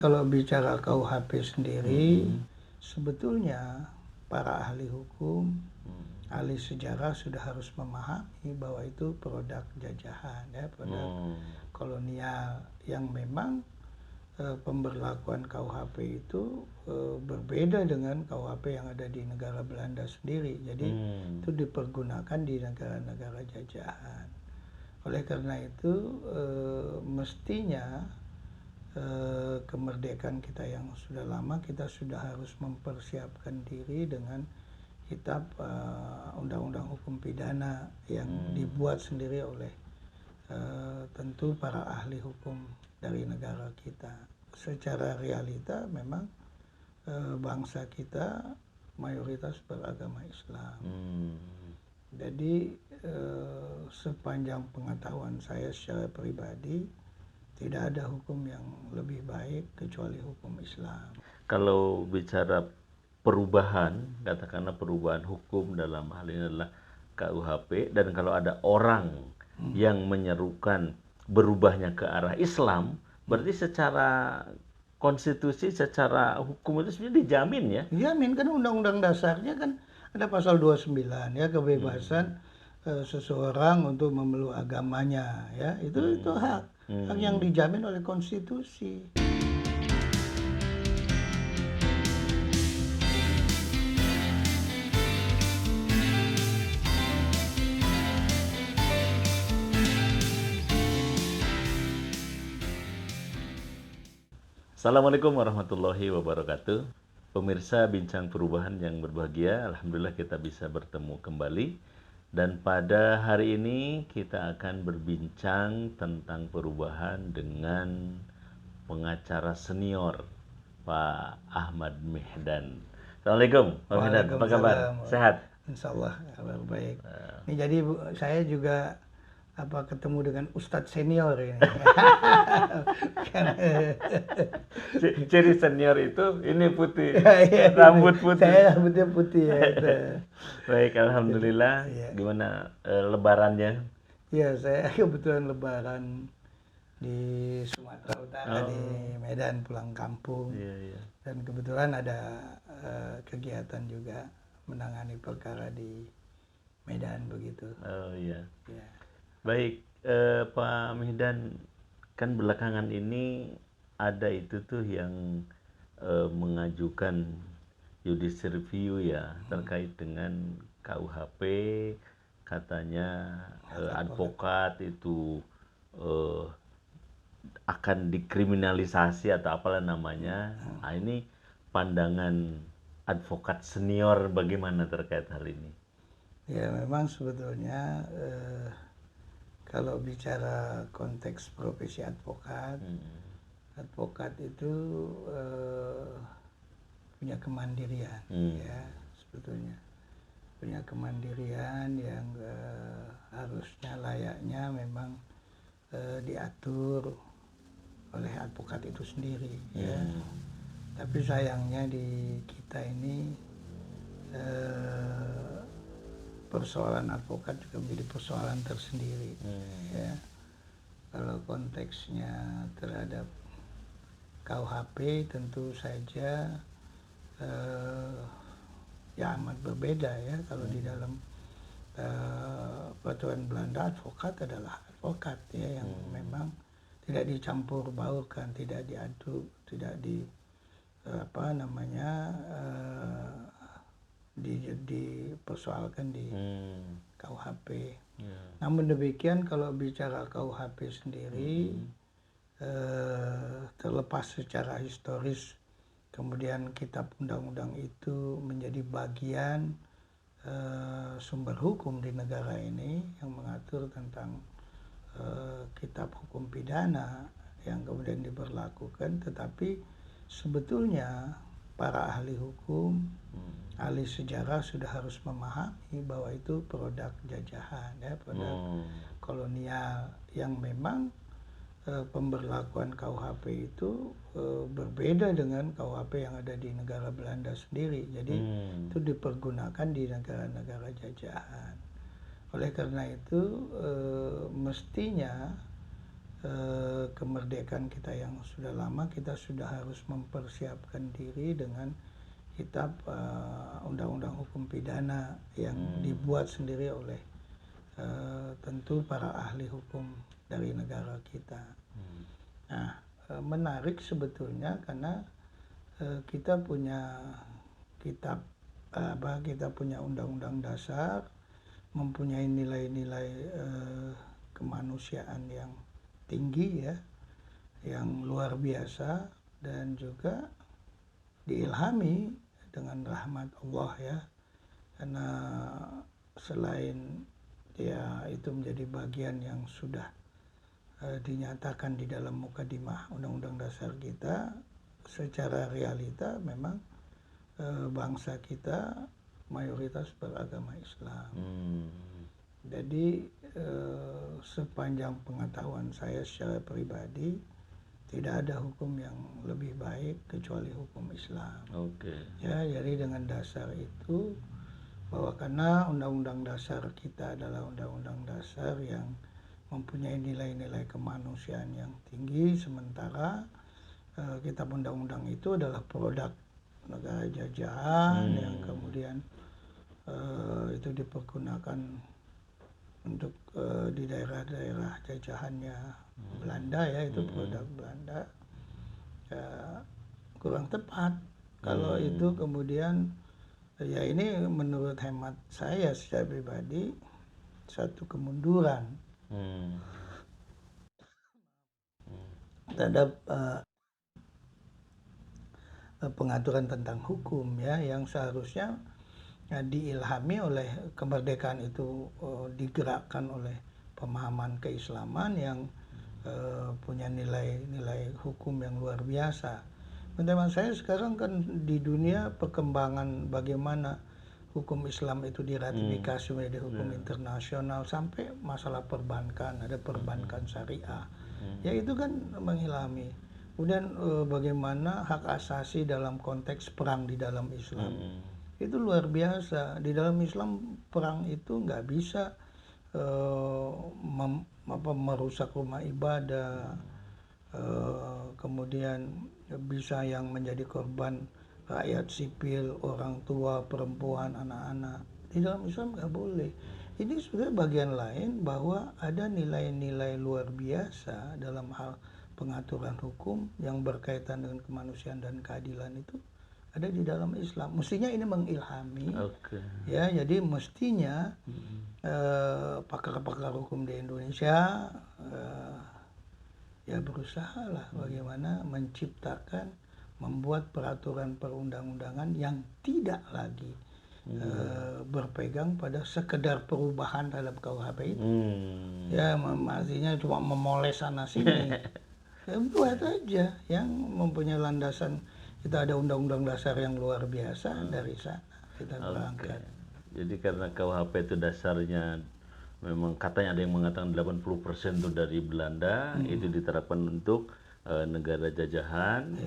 Kalau bicara KUHP sendiri, sebetulnya para ahli hukum, ahli sejarah sudah harus memahami bahwa itu produk jajahan, ya, produk kolonial yang memang pemberlakuan KUHP itu berbeda dengan KUHP yang ada di negara Belanda sendiri. Jadi itu dipergunakan di negara-negara jajahan. Oleh karena itu mestinya kemerdekaan kita yang sudah lama, kita sudah harus mempersiapkan diri dengan kitab undang-undang hukum pidana yang dibuat sendiri oleh tentu para ahli hukum dari negara kita. Secara realita memang bangsa kita mayoritas beragama Islam. Jadi sepanjang pengetahuan saya secara pribadi, tidak ada hukum yang lebih baik kecuali hukum Islam. Kalau bicara perubahan, katakanlah perubahan hukum dalam hal ini adalah KUHP, dan kalau ada orang yang menyerukan berubahnya ke arah Islam, berarti secara konstitusi, secara hukum itu sebenarnya dijamin ya? Dijamin, kan undang-undang dasarnya kan ada pasal 29 ya, kebebasan seseorang untuk memeluk agamanya, ya. Itu hak yang dijamin oleh konstitusi. Assalamualaikum warahmatullahi wabarakatuh. Pemirsa Bincang Perubahan yang berbahagia, alhamdulillah kita bisa bertemu kembali. Dan pada hari ini kita akan berbincang tentang perubahan dengan pengacara senior Pak Ahmad Mihdan. Assalamualaikum Pak Mihdan, apa kabar? Sehat? Insya Allah kabar baik. Ini jadi saya juga ketemu dengan Ustadz senior ini. Ciri senior itu ini putih, rambut putih. Saya rambutnya putih ya. Baik, alhamdulillah. Gimana lebarannya? Ya, saya kebetulan lebaran di Sumatera Utara, di Medan, pulang kampung. Dan kebetulan ada kegiatan juga menangani perkara di Medan begitu. Oh iya. Baik, Pak Mihdan, kan belakangan ini ada itu tuh yang mengajukan judicial review ya terkait dengan KUHP, katanya advokat itu akan dikriminalisasi atau apalah namanya. Nah, ini pandangan advokat senior bagaimana terkait hal ini? Ya, memang sebetulnya kalau bicara konteks profesi advokat, advokat itu punya kemandirian, ya, sebetulnya punya kemandirian yang harusnya layaknya memang diatur oleh advokat itu sendiri, ya. Tapi sayangnya di kita ini persoalan advokat juga menjadi persoalan tersendiri, ya. Kalau konteksnya terhadap KUHP tentu saja ya amat berbeda ya. Kalau di dalam peraturan Belanda, advokat adalah advokat ya, yang memang tidak dicampur baurkan, tidak diaduk, tidak dipersoalkan di KUHP. Namun demikian, kalau bicara KUHP sendiri, terlepas secara historis, kemudian kitab undang-undang itu menjadi bagian sumber hukum di negara ini yang mengatur tentang kitab hukum pidana yang kemudian diberlakukan, tetapi sebetulnya para ahli hukum, ahli sejarah sudah harus memahami bahwa itu produk jajahan, ya, produk kolonial yang memang pemberlakuan KUHP itu berbeda dengan KUHP yang ada di negara Belanda sendiri. Jadi itu dipergunakan di negara-negara jajahan. Oleh karena itu mestinya kemerdekaan kita yang sudah lama, kita sudah harus mempersiapkan diri dengan kitab undang-undang hukum pidana yang dibuat sendiri oleh tentu para ahli hukum dari negara kita. Nah, menarik sebetulnya karena kita punya kitab kita punya undang-undang dasar, mempunyai nilai-nilai kemanusiaan yang tinggi ya, yang luar biasa, dan juga diilhami dengan rahmat Allah ya, karena selain ya itu menjadi bagian yang sudah dinyatakan di dalam mukadimah Undang-Undang Dasar kita, secara realita memang bangsa kita mayoritas beragama Islam. Jadi sepanjang pengetahuan saya secara pribadi, tidak ada hukum yang lebih baik kecuali hukum Islam. Ya, jadi dengan dasar itu, bahwa karena undang-undang dasar kita adalah undang-undang dasar yang mempunyai nilai-nilai kemanusiaan yang tinggi, sementara kitab undang-undang itu adalah produk negara jajahan yang kemudian itu dipergunakan untuk di daerah-daerah jajahannya Belanda ya, itu produk Belanda, ya, kurang tepat kalau itu kemudian ya, ini menurut hemat saya secara pribadi satu kemunduran terhadap pengaturan tentang hukum ya, yang seharusnya diilhami oleh kemerdekaan itu, digerakkan oleh pemahaman keislaman yang punya nilai-nilai hukum yang luar biasa. Teman-teman saya sekarang kan di dunia perkembangan bagaimana hukum Islam itu diratifikasi menjadi hukum internasional, sampai masalah perbankan, ada perbankan syariah. Ya itu kan mengilhami. Kemudian bagaimana hak asasi dalam konteks perang di dalam Islam. Itu luar biasa. Di dalam Islam perang itu nggak bisa merusak rumah ibadah, kemudian bisa yang menjadi korban rakyat sipil, orang tua, perempuan, anak-anak. Di dalam Islam nggak boleh. Ini sebenarnya bagian lain bahwa ada nilai-nilai luar biasa dalam hal pengaturan hukum yang berkaitan dengan kemanusiaan dan keadilan itu ada di dalam Islam. Mestinya ini mengilhami. Ya, jadi mestinya pakar-pakar hukum di Indonesia ya berusaha lah bagaimana menciptakan, membuat peraturan perundang-undangan yang tidak lagi berpegang pada sekedar perubahan terhadap KUHP itu. Ya, artinya cuma memoles sana sini. Ya, buat aja yang mempunyai landasan. Kita ada undang-undang dasar yang luar biasa, dari sana kita berangkat. Jadi karena KUHP itu dasarnya memang katanya ada yang mengatakan 80% itu dari Belanda, itu diterapkan untuk negara jajahan.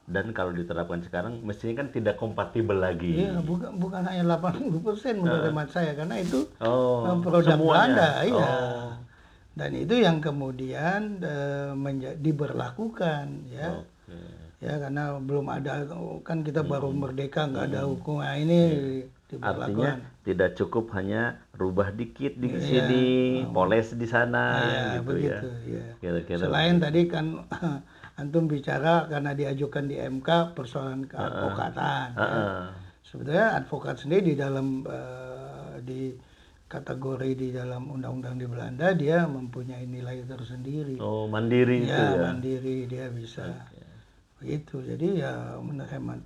Dan kalau diterapkan sekarang mestinya kan tidak kompatibel lagi. Iya, bukan hanya 80% menurut hemat saya, karena itu produk Belanda, iya. Dan itu yang kemudian diberlakukan ya. Ya, karena belum ada, kan kita baru merdeka, nggak ada hukum. Nah, ini diberlakukan. Artinya tidak cukup hanya rubah dikit di sini, poles di sana, gitu begitu, ya. Kira-kira. Selain tadi kan antum bicara karena diajukan di MK persoalan keadvokatan. Ya. Sebetulnya advokat sendiri di dalam di kategori di dalam undang-undang di Belanda dia mempunyai nilai tersendiri. Oh, mandiri itu ya. Mandiri, dia bisa. Begitu. Jadi ya menurut hemat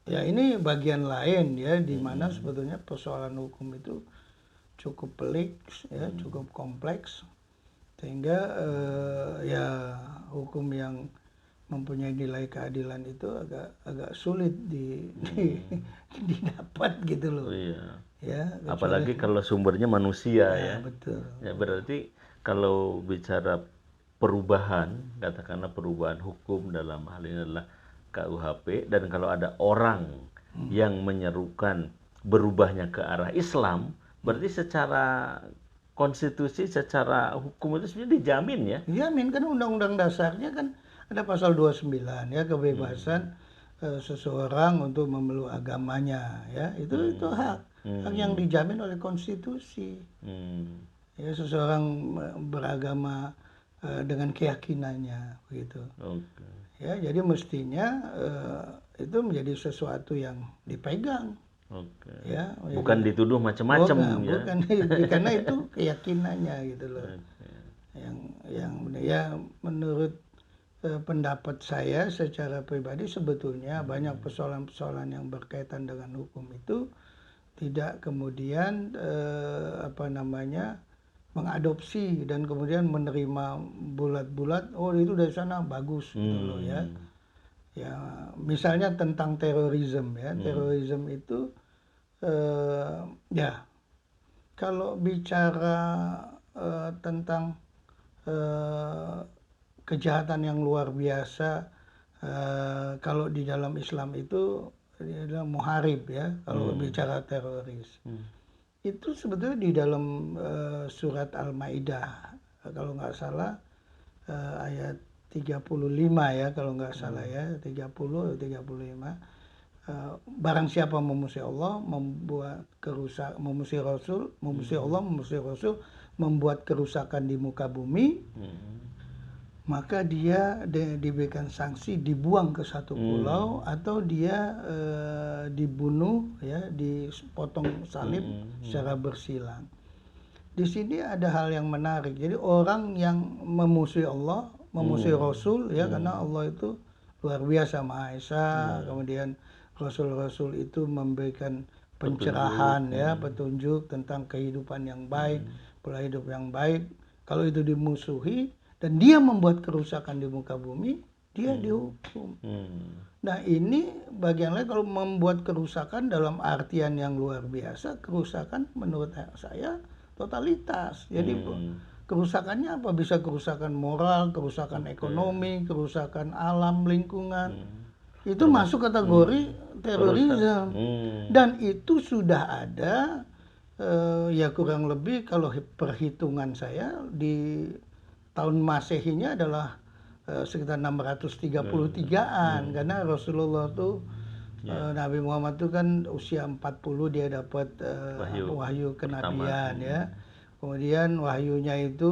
ya ini bagian lain ya, di mana sebetulnya persoalan hukum itu cukup pelik ya, cukup kompleks, sehingga ya hukum yang mempunyai nilai keadilan itu agak sulit didapat gitu loh. Ya, apalagi kalau sumbernya manusia ya. Betul. Ya, berarti kalau bicara perubahan, katakanlah perubahan hukum dalam hal ini adalah KUHP, dan kalau ada orang yang menyerukan berubahnya ke arah Islam, berarti secara konstitusi secara hukum itu sebenarnya dijamin ya. Dijamin kan undang-undang dasarnya kan ada pasal 29 ya, kebebasan seseorang untuk memeluk agamanya ya. Itu hak yang dijamin oleh konstitusi. Hmm. Ya, seseorang beragama dengan keyakinannya begitu. Oke. Ya, jadi mestinya itu menjadi sesuatu yang dipegang. Oke. Ya, Bukan dituduh macam-macam ya. bukan karena itu keyakinannya gitu loh. Oke. Yang ya menurut pendapat saya secara pribadi sebetulnya banyak persoalan-persoalan yang berkaitan dengan hukum itu tidak kemudian mengadopsi dan kemudian menerima bulat-bulat, oh itu dari sana bagus gitu loh ya. Ya misalnya tentang terorisme ya, terorisme itu ya kalau bicara tentang kejahatan yang luar biasa, kalau di dalam Islam itu adalah muharib ya, kalau bicara teroris. Itu sebetulnya di dalam surat Al-Maidah kalau nggak salah ayat 35 ya, kalau nggak salah ya, 30 atau 35. Barang siapa memusuhi Allah, memusuhi Rasul, memusuhi Allah, memusuhi Rasul, membuat kerusakan di muka bumi, maka dia diberikan sanksi, dibuang ke satu pulau atau dia dibunuh ya, dipotong salib secara bersilang. Di sini ada hal yang menarik. Jadi orang yang memusuhi Allah, memusuhi Rasul ya, karena Allah itu luar biasa Maha Esa, kemudian Rasul-Rasul itu memberikan pencerahan ya, petunjuk tentang kehidupan yang baik, pola hidup yang baik. Kalau itu dimusuhi dan dia membuat kerusakan di muka bumi, dia dihukum. Nah ini bagian lain, kalau membuat kerusakan dalam artian yang luar biasa, kerusakan menurut saya totalitas. Jadi kerusakannya apa? Bisa kerusakan moral, kerusakan ekonomi, kerusakan alam, lingkungan. Itu masuk kategori terorisme. Dan itu sudah ada ya kurang lebih kalau perhitungan saya di tahun Masehinya adalah sekitar 633-an karena Rasulullah tuh Nabi Muhammad itu kan usia 40 dia dapat wahyu kenabian ya. Kemudian wahyunya itu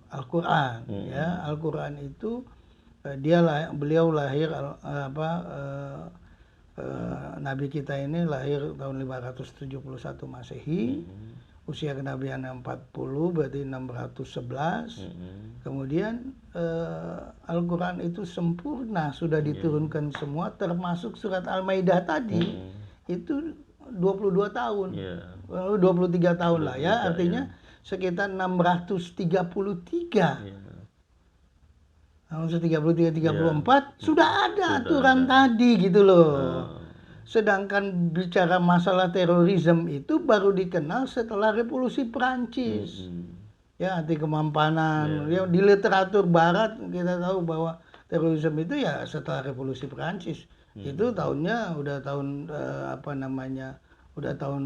Al-Qur'an ya. Al-Qur'an itu beliau lahir Nabi kita ini lahir tahun 571 Masehi. Usia kenabian 40 berarti 611. Kemudian Al-Qur'an itu sempurna, sudah diturunkan semua termasuk surat Al-Maidah tadi. Itu 22 tahun. 23 tahun lah ya, artinya sekitar 633. 633-34 sudah ada aturan tadi gitu loh. Sedangkan bicara masalah terorisme itu baru dikenal setelah Revolusi Perancis. Ya, anti kemampanan. Ya, di literatur barat kita tahu bahwa terorisme itu ya setelah Revolusi Perancis. Itu tahunnya udah tahun udah tahun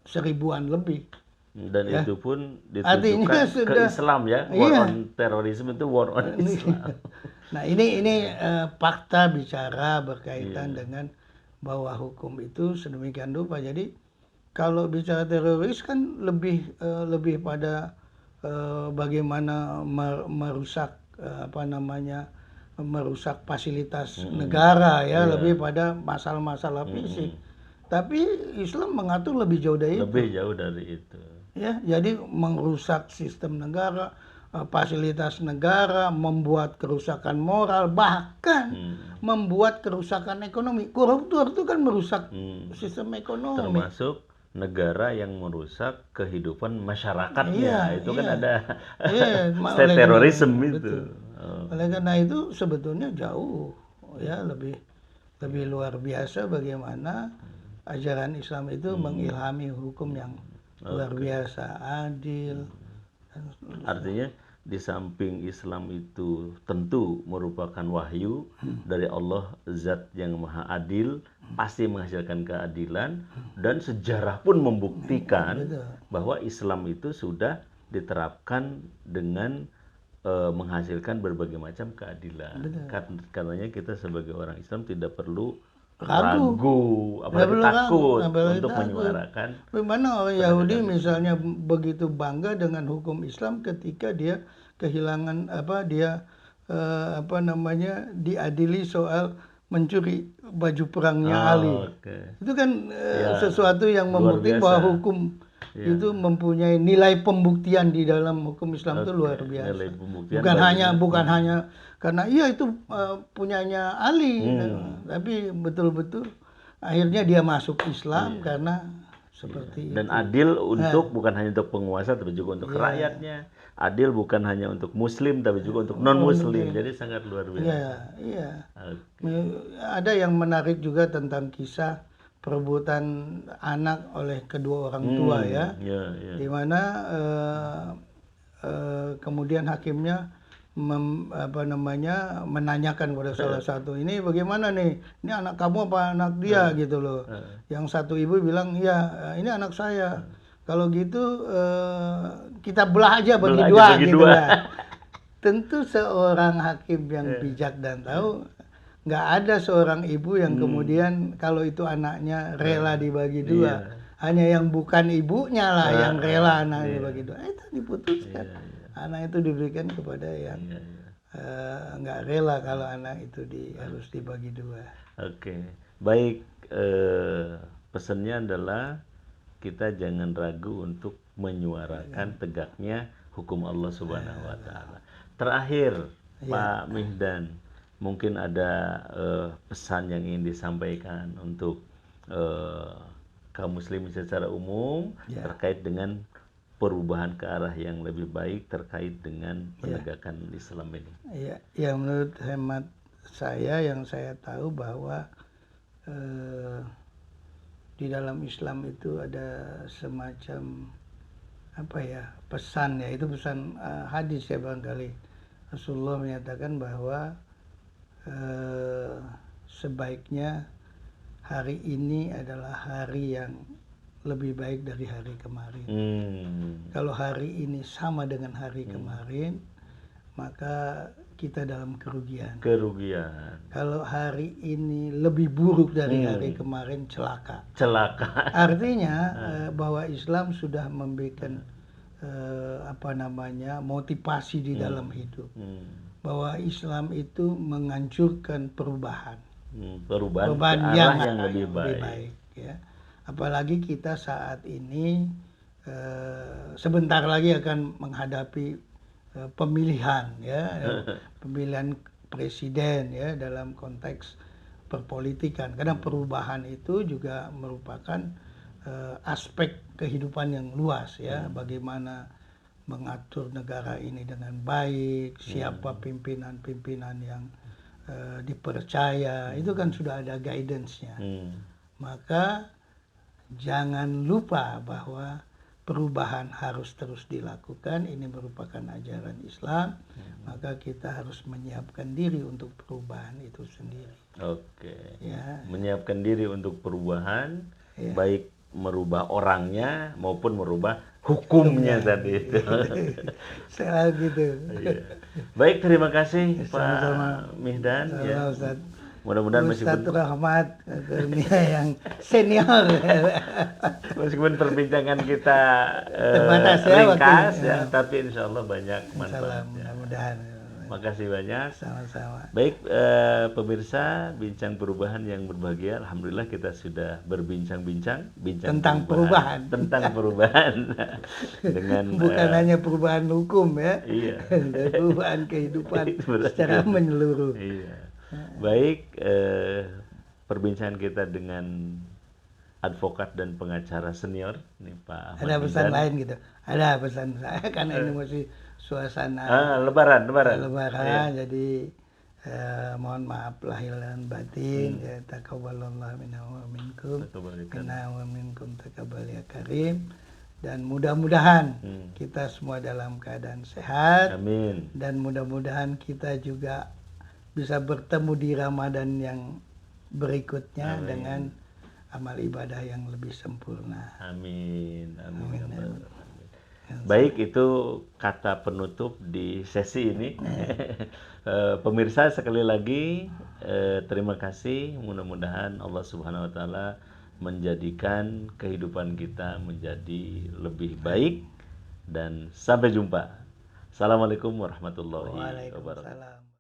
1000-an lebih. Dan ya, itu pun ditujukan ke Islam ya. War on terorisme itu war on Islam. Nah ini fakta bicara berkaitan dengan bahwa hukum itu sedemikian rupa. Jadi kalau bicara teroris kan lebih pada bagaimana merusak merusak fasilitas negara ya, lebih pada masalah-masalah fisik. Tapi Islam mengatur lebih jauh dari itu. Lebih jauh dari itu. Ya, jadi merusak sistem negara, fasilitas negara, membuat kerusakan moral, bahkan membuat kerusakan ekonomi. Koruptor itu kan merusak sistem ekonomi. Termasuk negara yang merusak kehidupan masyarakatnya. Itu kan ada state terrorism itu. Oleh karena itu sebetulnya jauh ya, lebih luar biasa bagaimana ajaran Islam itu mengilhami hukum yang luar biasa, adil. Artinya di samping Islam itu tentu merupakan wahyu dari Allah, zat yang maha adil, pasti menghasilkan keadilan, dan sejarah pun membuktikan Betul. bahwa Islam itu sudah diterapkan dengan menghasilkan berbagai macam keadilan. Karenanya kita sebagai orang Islam tidak perlu Ragu. ragu, apalagi takut apalagi untuk takut. menyuarakan. Bagaimana orang Yahudi misalnya begitu bangga dengan hukum Islam ketika dia kehilangan diadili soal mencuri baju perangnya Ali. Oke. Itu kan Ya, sesuatu yang luar membuktikan biasa. bahwa hukum itu mempunyai nilai pembuktian di dalam hukum Islam itu luar biasa. Nilai pembuktian Bukan hanya karena itu punyanya Ali, tapi betul-betul akhirnya dia masuk Islam karena seperti itu. dan adil untuk bukan hanya untuk penguasa tapi juga untuk rakyatnya. Adil bukan hanya untuk muslim tapi juga untuk non muslim. Jadi sangat luar biasa. Iya. Oke. Ada yang menarik juga tentang kisah perebutan anak oleh kedua orang tua ya. Ya, ya. Di mana kemudian hakimnya menanyakan pada salah satu, ini bagaimana nih, ini anak kamu apa anak dia gitu loh. Yang satu ibu bilang, ya ini anak saya. Kalau gitu kita belah aja bagi dua gitu lah. Tentu seorang hakim yang bijak dan tahu, nggak ada seorang ibu yang kemudian kalau itu anaknya rela dibagi dua. Hanya yang bukan ibunya lah yang rela anaknya dibagi dua. Itu diputuskan. Anak itu diberikan kepada yang nggak rela kalau anak itu harus dibagi dua. Oke, baik. Pesannya adalah kita jangan ragu untuk menyuarakan tegaknya hukum Allah Subhanahu wa Ta'ala. Terakhir, Pak Mihdan, mungkin ada pesan yang ingin disampaikan untuk kaum muslimin secara umum terkait dengan perubahan ke arah yang lebih baik terkait dengan penegakan Islam ini. Ya, menurut hemat saya, yang saya tahu bahwa di dalam Islam itu ada semacam pesan, ya itu pesan hadis ya barangkali. Rasulullah menyatakan bahwa sebaiknya hari ini adalah hari yang lebih baik dari hari kemarin. Kalau hari ini sama dengan hari kemarin, maka kita dalam kerugian. Kalau hari ini lebih buruk dari hari kemarin, celaka. Artinya bahwa Islam sudah memberikan motivasi di dalam hidup. Bahwa Islam itu menganjurkan perubahan yang lebih baik. Ya. Apalagi kita saat ini sebentar lagi akan menghadapi pemilihan pemilihan presiden ya, dalam konteks perpolitikan. Karena perubahan itu juga merupakan aspek kehidupan yang luas ya, bagaimana mengatur negara ini dengan baik, siapa pimpinan-pimpinan yang dipercaya, itu kan sudah ada guidance-nya. Maka jangan lupa bahwa perubahan harus terus dilakukan. Ini merupakan ajaran Islam. Maka kita harus menyiapkan diri untuk perubahan itu sendiri. Oke. Ya. Menyiapkan diri untuk perubahan, baik merubah orangnya maupun merubah hukumnya tadi itu. Selalu gitu. Baik, terima kasih Pak Mihdan. Ustaz. Mudah-mudahan Ustaz Rahmat Kurnia yang senior. Meskipun perbincangan kita terbatas ringkas tapi insya Allah banyak manfaat. Mudah-mudahan. Makasih banyak. Sama-sama. Baik, pemirsa Bincang Perubahan yang berbahagia, alhamdulillah kita sudah berbincang-bincang tentang perubahan. Dengan bukan hanya perubahan hukum ya. Iya. Perubahan kehidupan secara menyeluruh. Iya. Baik, perbincangan kita dengan advokat dan pengacara senior nih Pak Ahmad. Ada pesan lain gitu. Ada pesan saya karena ini masih suasana Lebaran. Jadi mohon maaf lahir dan batin. Ya, taqabbalallahu minna wa minkum. Minna wa minkum taqabbal ya karim. Dan mudah-mudahan kita semua dalam keadaan sehat. Amin. Dan mudah-mudahan kita juga bisa bertemu di Ramadan yang berikutnya Amin. dengan amal ibadah yang lebih sempurna. Amin. Amin. Amin. Amin. Amin. Baik, itu kata penutup di sesi ini. Pemirsa, sekali lagi terima kasih. Mudah-mudahan Allah Subhanahu wa taala menjadikan kehidupan kita menjadi lebih baik dan sampai jumpa. Assalamualaikum warahmatullahi wabarakatuh. Waalaikumsalam.